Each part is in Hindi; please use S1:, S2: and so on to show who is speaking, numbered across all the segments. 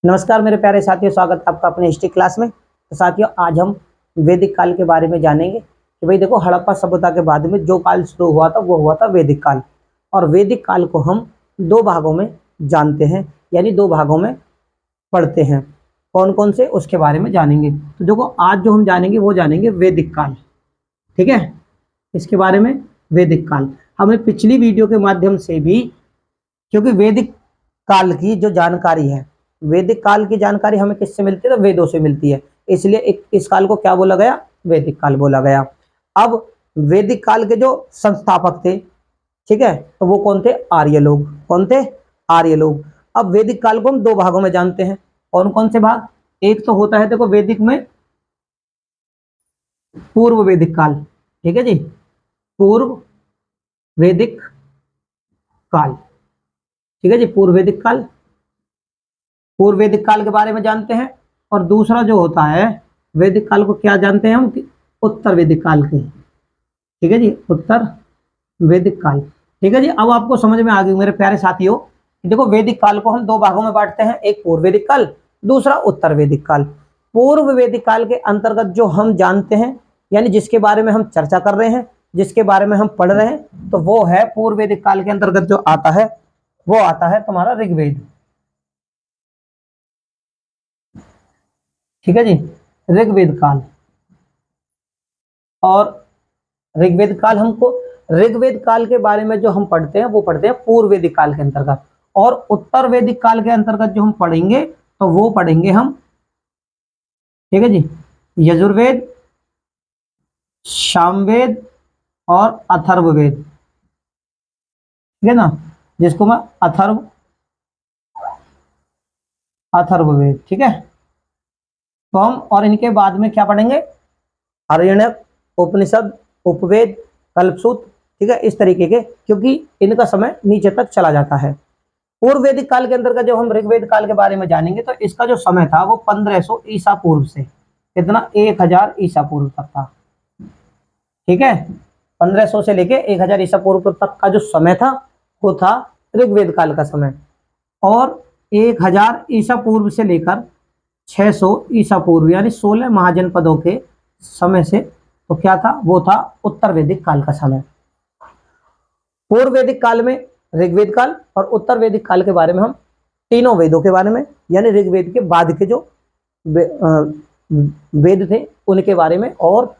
S1: नमस्कार मेरे प्यारे साथियों, स्वागत है आपका अपने हिस्ट्री क्लास में। तो साथियों, आज हम वैदिक काल के बारे में जानेंगे कि भाई देखो, हड़प्पा सभ्यता के बाद में जो काल शुरू हुआ था वो हुआ था वैदिक काल। और वैदिक काल को हम दो भागों में जानते हैं, यानी दो भागों में पढ़ते हैं। कौन कौन से, उसके बारे में जानेंगे। तो देखो, आज जो हम जानेंगे वो जानेंगे वैदिक काल। ठीक है, इसके बारे में वैदिक काल हमने पिछली वीडियो के माध्यम से भी, क्योंकि वैदिक काल की जो जानकारी है, वैदिक काल की जानकारी हमें किससे मिलती है? तो वेदों से मिलती है। इसलिए इस काल को क्या बोला गया? वैदिक काल बोला गया। अब वैदिक काल के जो संस्थापक थे, ठीक है, तो वो कौन थे? आर्य लोग। कौन थे? आर्य लोग। अब वैदिक काल को हम दो भागों में जानते हैं। कौन कौन से भाग? एक तो होता है देखो वैदिक में पूर्व वैदिक काल। ठीक है जी, पूर्व वैदिक काल। ठीक है जी, पूर्व वैदिक काल। पूर्व वैदिक काल के बारे में जानते हैं। और दूसरा जो होता है वैदिक काल को क्या जानते हैं हम? कि उत्तर वैदिक काल के। ठीक है जी, उत्तर वैदिक काल। ठीक है जी, अब आपको समझ में आ गई मेरे प्यारे साथियों। देखो, वैदिक काल को हम दो भागों में बांटते हैं, एक पूर्व वैदिक काल, दूसरा उत्तर वैदिक काल। पूर्व वैदिक काल के अंतर्गत जो हम जानते हैं, यानी जिसके बारे में हम चर्चा कर रहे हैं, जिसके बारे में हम पढ़ रहे हैं, तो वो है पूर्व वैदिक काल के अंतर्गत जो आता है वो आता है तुम्हारा ऋग्वेद। ठीक है जी, ऋग्वेद काल। और ऋग्वेद काल हमको, ऋग्वेद काल के बारे में जो हम पढ़ते हैं वो पढ़ते हैं पूर्व वैदिक काल के अंतर्गत। और उत्तर वैदिक काल के अंतर्गत जो हम पढ़ेंगे तो वो पढ़ेंगे हम, ठीक है जी, यजुर्वेद, सामवेद और अथर्ववेद। ठीक है ना, जिसको मैं अथर्ववेद। ठीक है, तो हम और इनके बाद में क्या पढ़ेंगे? आर्यणक, उपनिषद, उपवेद, कल्पसूत्र। ठीक है, इस तरीके के, क्योंकि इनका समय नीचे तक चला जाता है। पूर्व वैदिक काल के अंतर्गत जब हम ऋग्वेद काल के बारे में जानेंगे तो इसका जो समय था वो 1500 ईसा पूर्व से कितना 1000 ईसा पूर्व तक था। ठीक है, 1500 से लेके 1000 ईसा पूर्व तक का जो समय था वो था ऋग्वेद काल का समय। और 1000 ईसा पूर्व से लेकर 600 ईसा पूर्व, यानी 16 महाजनपदों के समय से तो क्या था? वो था उत्तर वैदिक काल का समय। पूर्व वैदिक काल में ऋग्वेद काल और उत्तर वैदिक काल के बारे में हम तीनों वेदों के बारे में, यानी ऋग्वेद के बाद के जो वेद थे उनके बारे में, और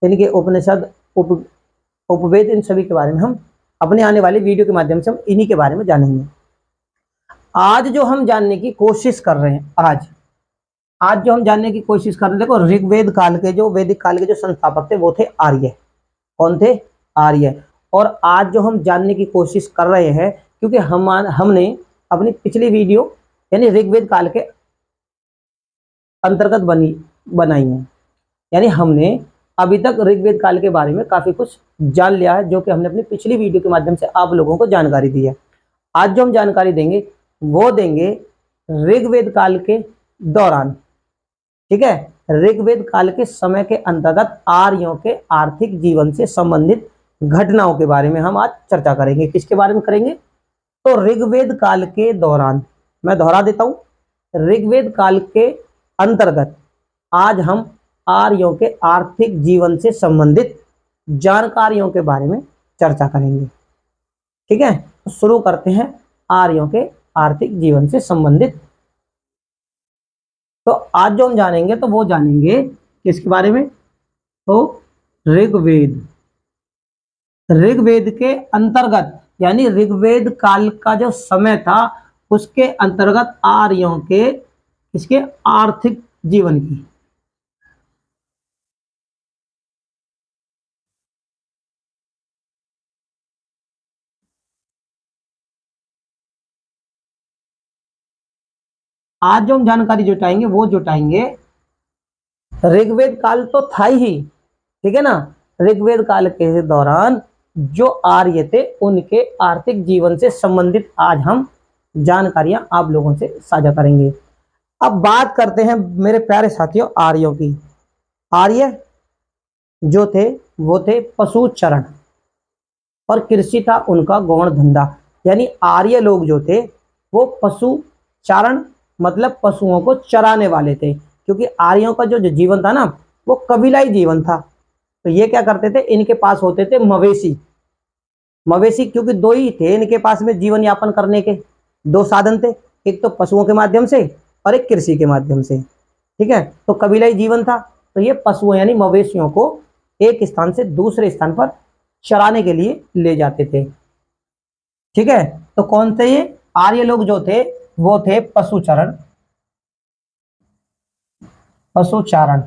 S1: इनके उपनिषद, उपवेद, इन सभी के बारे में हम अपने आने वाले वीडियो के माध्यम से हम इन्हीं के बारे में जानेंगे। आज जो हम जानने की कोशिश कर रहे हैं, आज जो हम जानने की कोशिश कर रहे हैं, देखो ऋग्वेद काल के जो, वैदिक काल के जो संस्थापक थे वो थे आर्य। कौन थे? आर्य। और आज जो हम जानने की कोशिश कर रहे हैं, क्योंकि हमने अपनी पिछली वीडियो यानी ऋग्वेद काल के अंतर्गत बनाई है, यानी हमने अभी तक ऋग्वेद काल के बारे में काफी कुछ जान लिया है, जो कि हमने अपनी पिछली वीडियो के माध्यम से आप लोगों को जानकारी दी है। आज जो हम जानकारी देंगे वो देंगे ऋग्वेद काल के दौरान। ठीक है, ऋग्वेद काल के समय के अंतर्गत आर्यों के आर्थिक जीवन से संबंधित घटनाओं के बारे में हम आज चर्चा करेंगे। किसके बारे में करेंगे? तो ऋग्वेद काल के दौरान, मैं दोहरा देता हूं, ऋग्वेद काल के अंतर्गत आज हम आर्यों के आर्थिक जीवन से संबंधित जानकारियों के बारे में चर्चा करेंगे। ठीक है, तो शुरू करते हैं आर्यों के आर्थिक जीवन से संबंधित। तो आज जो हम जानेंगे तो वो जानेंगे किसके बारे में? तो ऋग्वेद, ऋग्वेद के अंतर्गत, यानी ऋग्वेद काल का जो समय था उसके अंतर्गत आर्यों के, इसके आर्थिक जीवन की। आज जो हम जानकारी जुटाएंगे वो जुटाएंगे, ऋग्वेद काल तो था ही, ठीक है ना, ऋग्वेद काल के दौरान जो आर्य थे उनके आर्थिक जीवन से संबंधित आज हम जानकारियां आप लोगों से साझा करेंगे। अब बात करते हैं मेरे प्यारे साथियों आर्यों की। आर्य जो थे वो थे पशु चरण, और कृषि था उनका गौण धंधा। यानी आर्य लोग जो थे वो पशु चारण, मतलब पशुओं को चराने वाले थे, क्योंकि आर्यों का जो जीवन था ना वो कबीलाई जीवन था। तो ये क्या करते थे, इनके पास होते थे मवेशी। मवेशी क्योंकि दो ही थे इनके पास में जीवन यापन करने के, दो साधन थे, एक तो पशुओं के माध्यम से और एक कृषि के माध्यम से। ठीक है, तो कबीलाई जीवन था। तो ये पशुओं यानी मवेशियों को एक स्थान से दूसरे स्थान पर चराने के लिए ले जाते थे। ठीक है, तो कौन थे ये आर्य लोग जो थे, वो थे पशुचरण। पशुचारण,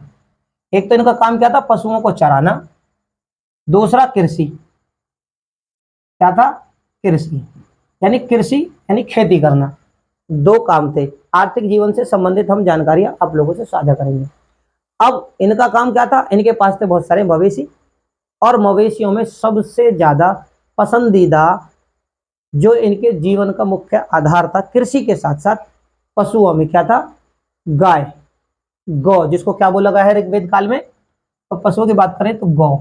S1: एक तो इनका काम क्या था, पशुओं को चराना। दूसरा कृषि, क्या था, कृषि यानी खेती करना। दो काम थे। आर्थिक जीवन से संबंधित हम जानकारियां आप लोगों से साझा करेंगे। अब इनका काम क्या था, इनके पास थे बहुत सारे मवेशी, और मवेशियों में सबसे ज्यादा पसंदीदा जो इनके जीवन का मुख्य आधार था, कृषि के साथ साथ पशुओं में क्या था, गाय, गौ, जिसको क्या बोला गया है ऋग्वेद काल में। तो पशुओं की बात करें तो गौ,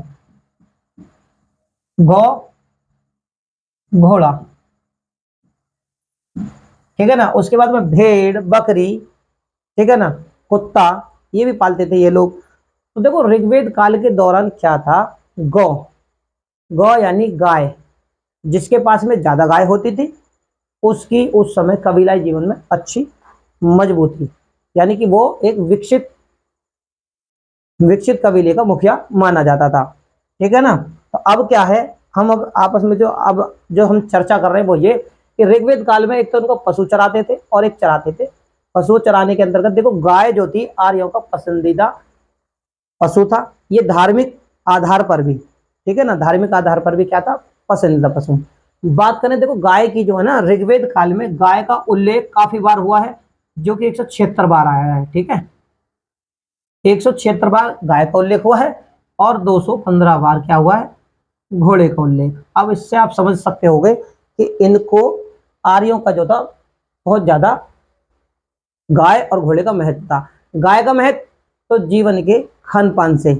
S1: गौ, घोड़ा, ठीक है ना। उसके बाद में भेड़, बकरी, ठीक है ना, कुत्ता, ये भी पालते थे ये लोग। तो देखो ऋग्वेद काल के दौरान क्या था, गौ, गौ यानी गाय, जिसके पास में ज्यादा गाय होती थी उसकी उस समय कबीलाई जीवन में अच्छी मजबूती, यानी कि वो एक विकसित विकसित कबीले का मुखिया माना जाता था। ठीक है ना। तो अब क्या है, हम अब आपस में जो हम चर्चा कर रहे हैं वो ये कि ऋग्वेद काल में एक तो उनको पशु चराते थे और एक चराते थे। पशु चराने के अंतर्गत देखो गाय जो थी आर्यों का पसंदीदा पशु था। ये धार्मिक आधार पर भी, ठीक है ना, धार्मिक आधार पर भी क्या था, पसंदीदा पशु। बात करें देखो गाय की, जो है ना, ऋग्वेद काल में गाय का उल्लेख काफी बार हुआ है, जो कि 176 बार आया है। ठीक है, 176 बार गाय का उल्लेख हुआ है और 215 बार क्या हुआ है, घोड़े का उल्लेख। अब इससे आप समझ सकते होंगे कि इनको आर्यों का जो था बहुत ज्यादा गाय और घोड़े का महत्व था। गाय का महत्व तो जीवन के खान पान से,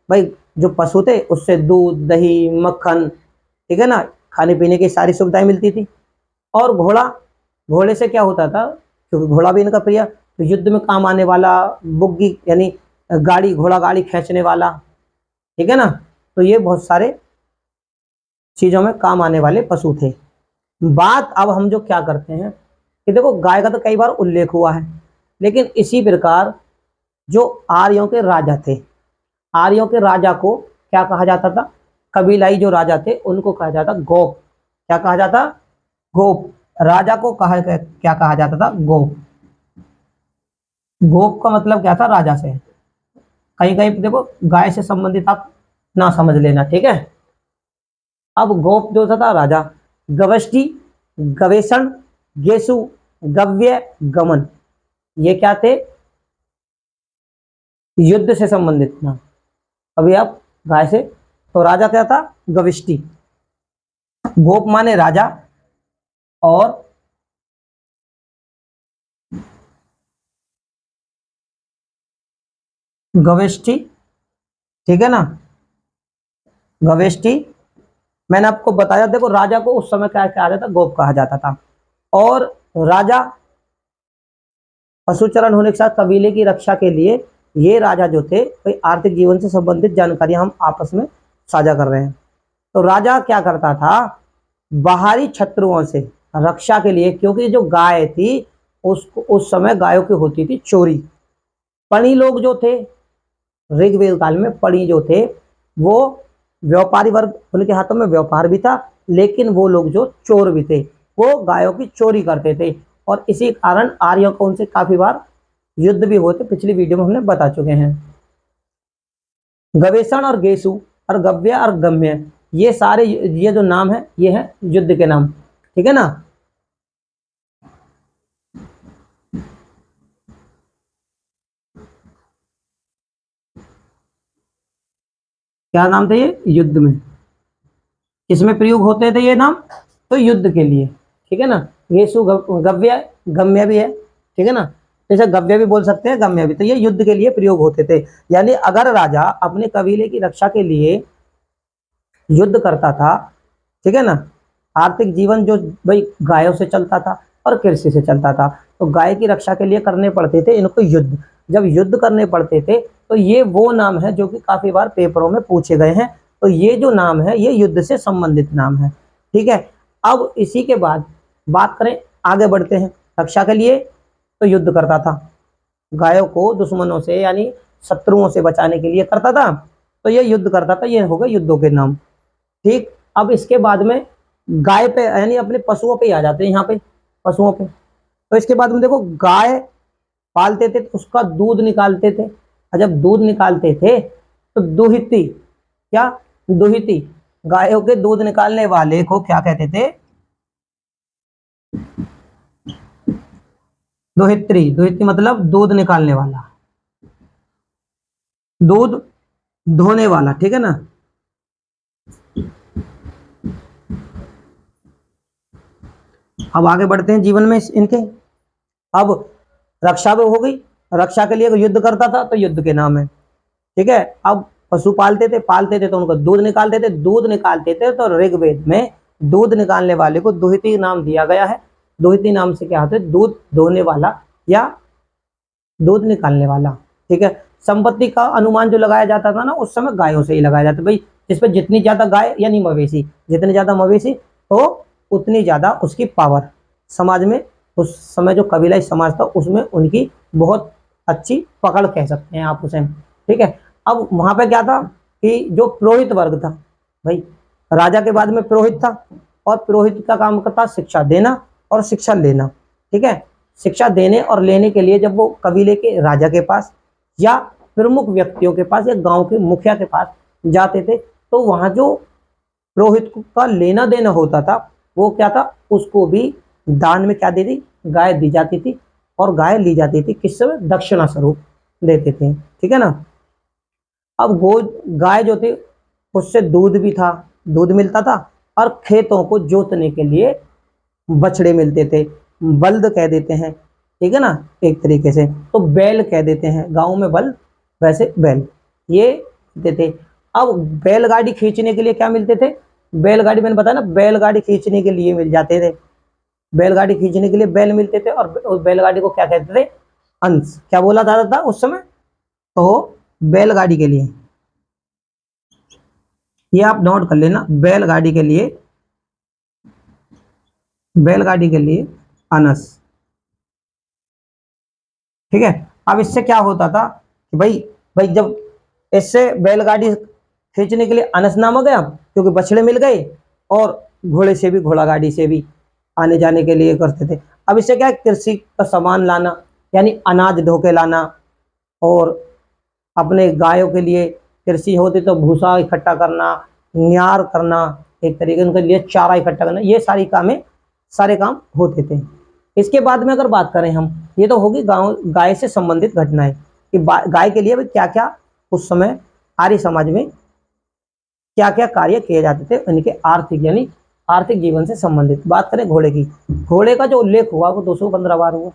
S1: भाई जो पशु थे उससे दूध, दही, मक्खन, ठीक है ना, खाने पीने की सारी सुविधाएं मिलती थी। और घोड़ा, घोड़े से क्या होता था, क्योंकि घोड़ा भी इनका प्रिय, तो युद्ध में काम आने वाला, बुग्गी यानी गाड़ी, घोड़ा गाड़ी खींचने वाला, ठीक है ना। तो ये बहुत सारे चीजों में काम आने वाले पशु थे। बात अब हम जो क्या करते हैं कि देखो गाय का तो कई बार उल्लेख हुआ है, लेकिन इसी प्रकार जो आर्यों के राजा थे, आर्यों के राजा को क्या कहा जाता था, कबीलाई जो राजा थे उनको कहा जाता गोप। क्या कहा जाता, गोप। राजा को क्या कहा जाता था, गोप। गोप का मतलब क्या था, राजा से। कहीं कहीं पे देखो गाय से संबंधित आप ना समझ लेना, ठीक है। अब गोप जो था राजा, गवष्टि, गवेषण, गेसु, गव्य, गमन, ये क्या थे, युद्ध से संबंधित था। अभी आप गाय से, तो राजा क्या था, गविष्टि, गोप माने राजा, और गविष्टि, ठीक है ना, गवेष्टि। मैंने आपको बताया देखो राजा को उस समय क्या कहा जाता, गोप कहा जाता था। और राजा पशुचरण होने के साथ कबीले की रक्षा के लिए ये राजा जो थे, कोई आर्थिक जीवन से संबंधित जानकारी हम आपस में साझा कर रहे हैं। तो राजा क्या करता था, बाहरी शत्रुओं से रक्षा के लिए, क्योंकि जो गाय थी उसको उस समय गायों की होती थी चोरी। पणी लोग जो थे ऋग्वेद काल में, पणी जो थे वो व्यापारी वर्ग, उनके हाथों में व्यापार भी था, लेकिन वो लोग जो चोर भी थे, वो गायों की चोरी करते थे। और इसी कारण आर्यों को उनसे काफी बार युद्ध भी होते, पिछली वीडियो में हमने बता चुके हैं। गवेषण और गेसु और गव्य और गम्य, ये सारे ये जो नाम है ये है युद्ध के नाम, ठीक है ना। क्या नाम थे ये, युद्ध में, इसमें प्रयोग होते थे ये नाम, तो युद्ध के लिए, ठीक है ना। गेसु, गव्य, गम्य भी है, ठीक है ना। जैसे गव्य भी बोल सकते हैं, गम्य भी, तो ये युद्ध के लिए प्रयोग होते थे। यानी अगर राजा अपने कबीले की रक्षा के लिए युद्ध करता था, ठीक है ना, आर्थिक जीवन जो भाई गायों से चलता था और कृषि से चलता था, तो गाय की रक्षा के लिए करने पड़ते थे इनको युद्ध। जब युद्ध करने पड़ते थे तो ये वो नाम है जो कि काफी बार पेपरों में पूछे गए हैं। तो ये जो नाम है ये युद्ध से संबंधित नाम है। ठीक है, अब इसी के बाद बात करें, आगे बढ़ते हैं। रक्षा के लिए तो युद्ध करता था, गायों को दुश्मनों से यानी शत्रुओं से बचाने के लिए करता था, तो ये युद्ध करता था। ये हो गए युद्धों के नाम। ठीक, अब इसके बाद में गाय पे यानी अपने पशुओं पे आ जाते हैं, यहाँ पे पशुओं पे। तो इसके बाद में देखो, गाय पालते थे तो उसका दूध निकालते थे, और जब दूध निकालते थे तो दुहिती, क्या दुहिती, गायों के दूध निकालने वाले को क्या कहते थे? दुहित्री। दुहित्री मतलब दूध निकालने वाला, दूध धोने वाला। ठीक है ना। अब आगे बढ़ते हैं जीवन में इनके। अब रक्षा भी हो गई, रक्षा के लिए युद्ध करता था तो युद्ध के नाम है। ठीक है, अब पशु पालते थे तो उनका दूध निकालते थे, दूध निकालते थे तो ऋग्वेद में दूध निकालने वाले को दुहिती नाम दिया गया है। दुहिती नाम से क्या होता है? दूध धोने वाला या दूध निकालने वाला। ठीक है, संपत्ति का अनुमान जो लगाया जाता था ना उस समय गायों से ही लगाया जाता, भाई जिसपे जितनी ज्यादा गाय यानी मवेशी, जितनी ज्यादा मवेशी तो उतनी ज्यादा उसकी पावर। समाज में उस समय जो कबीलाई समाज था उसमें उनकी बहुत अच्छी पकड़ कह सकते हैं आप उसे। ठीक है, अब वहां पे क्या था कि जो पुरोहित वर्ग था, भाई राजा के बाद में पुरोहित था, और पुरोहित का काम करता शिक्षा देना और शिक्षा लेना। ठीक है, शिक्षा देने और लेने के लिए जब वो कबीले के राजा के पास या प्रमुख व्यक्तियों के पास या गांव के मुखिया के पास जाते थे, तो वहां जो पुरोहित का लेना देना होता था वो क्या था? उसको भी दान में क्या दे दी? गाय दी जाती थी, और गाय ली जाती थी किस समय? दक्षिणा स्वरूप देते थे। ठीक है ना। अब गो गाय जो थी उससे दूध भी था, दूध मिलता था, और खेतों को जोतने के लिए बछड़े मिलते थे, बल्द कह देते हैं। ठीक है ना, एक तरीके से तो बैल कह देते हैं, गांव में बल्द वैसे बैल, ये देते थे। अब बैलगाड़ी खींचने के लिए क्या मिलते थे? बैलगाड़ी, मैंने बताया ना, बैलगाड़ी खींचने के लिए मिल जाते थे। बैलगाड़ी खींचने के लिए बैल मिलते थे, और उस बैलगाड़ी को क्या कहते थे? अंश। क्या बोला जाता था उस समय? तो बैलगाड़ी के लिए, ये आप नोट कर लेना, बैलगाड़ी के लिए, बैलगाड़ी के लिए अनस। ठीक है, अब इससे क्या होता था कि भाई भाई जब इससे बैलगाड़ी खींचने के लिए अनस नाम हो गया क्योंकि बछड़े मिल गए, और घोड़े से भी, घोड़ा गाड़ी से भी आने जाने के लिए करते थे। अब इससे क्या है? कृषि का सामान लाना यानी अनाज ढो के लाना, और अपने गायों के लिए कृषि होती तो भूसा इकट्ठा करना, न्यार करना, एक तरीके उनके लिए चारा इकट्ठा करना, ये सारे काम होते थे। इसके बाद में अगर बात करें हम, ये तो होगी गांव गाय से संबंधित घटनाएं कि गाय के लिए भी क्या क्या उस समय आर्य समाज में क्या क्या कार्य किए जाते थे उनके आर्थिक यानी आर्थिक जीवन से संबंधित। बात करें घोड़े की, घोड़े का जो उल्लेख हुआ वो 215 बार हुआ।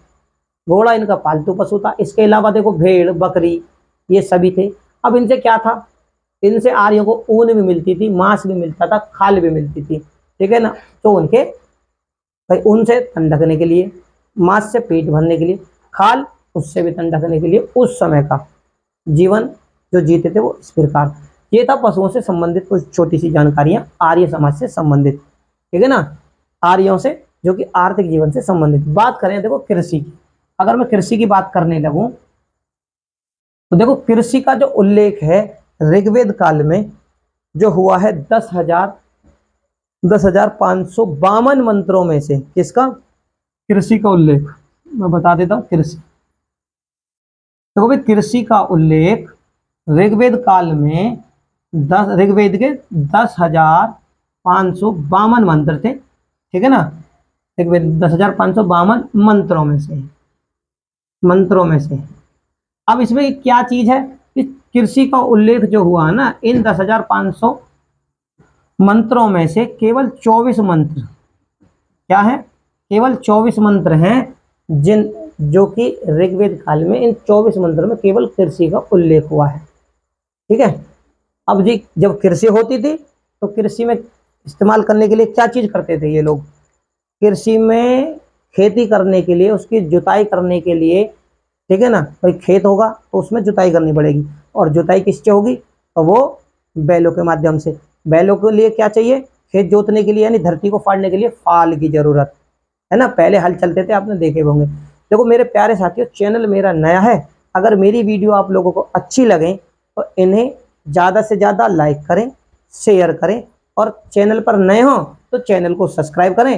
S1: घोड़ा इनका पालतू पशु था। इसके अलावा देखो भेड़ बकरी ये सभी थे। अब इनसे क्या था? इनसे आर्यों को ऊन भी मिलती थी, मांस भी मिलता था, खाल भी मिलती थी। ठीक है ना। तो उनके भाई ऊन से तन ढकने के लिए, मांस से पेट भरने के लिए, खाल उससे भी तन ढकने के लिए उस समय का जीवन जो जीते थे वो इस प्रकार। ये था पशुओं से संबंधित कुछ छोटी सी जानकारियां आर्य समाज से संबंधित। ठीक है ना, आर्यों से जो कि आर्थिक जीवन से संबंधित। बात करें देखो कृषि की, अगर मैं कृषि की बात करने लगूं तो देखो कृषि का जो उल्लेख है ऋग्वेद काल में जो हुआ है 10,552 मंत्रों में से, किसका? कृषि का उल्लेख मैं बता देता हूं। कृषि, देखो भाई कृषि का उल्लेख ऋग्वेद काल में ऋग्वेद के 10,552 मंत्र थे। ठीक है ना, ऋग्वेद 10,552 मंत्रों में से। अब इसमें क्या चीज है कि कृषि का उल्लेख जो हुआ है ना इन 10,500 मंत्रों में से केवल 24 मंत्र, क्या है? केवल 24 मंत्र हैं जिन जो कि ऋग्वेद काल में इन 24 मंत्रों में केवल कृषि का उल्लेख हुआ है। ठीक है, अब जी जब कृषि होती थी तो कृषि में इस्तेमाल करने के लिए क्या चीज करते थे ये लोग? कृषि में खेती करने के लिए, उसकी जुताई करने के लिए, ठीक है ना, भाई खेत होगा तो उसमें जुताई करनी पड़ेगी, और जुताई किससे होगी, तो वो बैलों के माध्यम से। बैलों के लिए क्या चाहिए, खेत जोतने के लिए यानी धरती को फाड़ने के लिए फाल की जरूरत है ना। पहले हल चलते थे, आपने देखे होंगे। देखो मेरे प्यारे साथियों, चैनल मेरा नया है, अगर मेरी वीडियो आप लोगों को अच्छी लगे तो इन्हें ज़्यादा से ज़्यादा लाइक करें, शेयर करें, और चैनल पर नए हो तो चैनल को सब्सक्राइब करें